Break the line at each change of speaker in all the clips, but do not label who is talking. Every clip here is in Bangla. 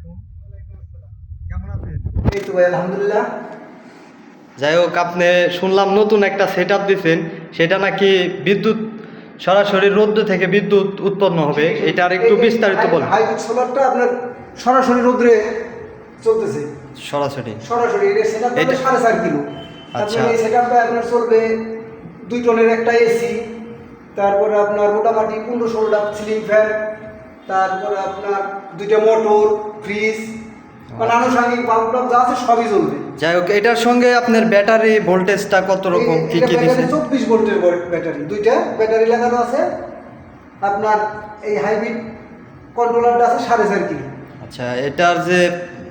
আলাইকুম। কেমন আছেন?
এই তো ভাই আলহামদুলিল্লাহ।
যাই হোক, আপনি শুনলাম নতুন একটা সেট আপ দিচ্ছেন, সেটা নাকি বিদ্যুৎ সরাসরি রোদ্র থেকে বিদ্যুৎ উৎপন্ন হবে, এটার একটু বিস্তারিত বলেন।
হাইব্রিড সোলারটা আপনার সরাসরি রোদ্রে চলতেছে।
সরাসরি
সরাসরি এটা সেটআপ
এটা
4.5 কিলো।
আচ্ছা।
আপনার এই সেটআপটা আপনার চলবে 2 টনের একটা এসি, তারপরে আপনার মোটামুটি 15-16টা সিলিং ফ্যান, তারপরে আপনার 2টা মোটর, ফ্রিজ, মানে আনুষঙ্গিক বাল্ব টাল্ব যা আছে সবই চলবে।
যাই হোক, এটার সঙ্গে আপনার ব্যাটারি ভোল্টেজটা কত রকম, কি কি দিয়েছেন?
24 ভোল্টের ব্যাটারি, 2টা ব্যাটারি লাগানো আছে। আপনার এই হাইব্রিড কন্ট্রোলারটা আছে 4.5 কিলো।
আচ্ছা, এটার যে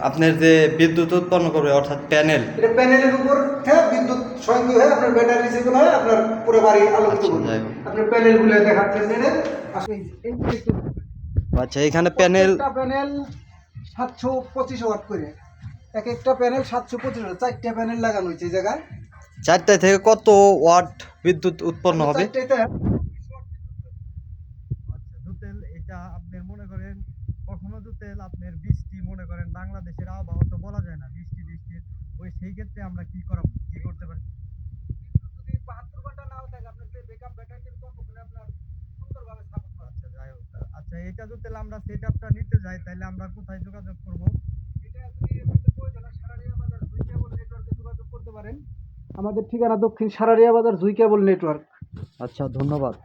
আপনার যে বিদ্যুৎ উৎপন্ন করবে অর্থাৎ প্যানেল,
এটা প্যানেলের উপর থেকে বিদ্যুৎ সংযোগ হয়ে আপনার ব্যাটারি যেগুলো হয় আপনার পুরো বাড়ি আলোকিত
আচ্ছা,
করবে।
যাই হোক।
আপনার প্যানেলগুলো দেখাচ্ছেন নেড়ে আসলে
আচ্ছা, এখানে প্যানেল
প্রত্যেকটা প্যানেল 725 ওয়াট করে, এক একটা প্যানেল 725 ওয়াট, 4টা প্যানেল লাগানো হয়েছে এই জায়গায়।
4টা থেকে কত ওয়াট বিদ্যুৎ উৎপন্ন হবে?
4টাতে
আচ্ছা, দুতেল এটা আপনার মনে করেন কখনো দুতেল আপনার বৃষ্টি, মনে করেন বাংলাদেশের আবহাওয়া তো বলা যায় না, বৃষ্টির ওই সেই ক্ষেত্রে আমরা কি করতে পারি?
যদি 72 ঘন্টা নাও থাকে আপনার যে ব্যাকআপ ব্যাটারি কিন্তু ততক্ষণে আপনার সুন্দরভাবে সাপোর্ট করে।
আচ্ছা, যাই হোক। আচ্ছা, এটা যদি আমরা সেট আপটা নিতে যাই তাহলে আমরা কোথায় যোগাযোগ করব?
এটা যদি আপনাদের প্রয়োজন হয় সারারিয়া বাজার জুই কেবল নেটওয়ার্কে যোগাযোগ করতে পারেন। আমাদের ঠিকানা দক্ষিণ সারারিয়া বাজার জুই কেবল নেটওয়ার্ক।
আচ্ছা, ধন্যবাদ।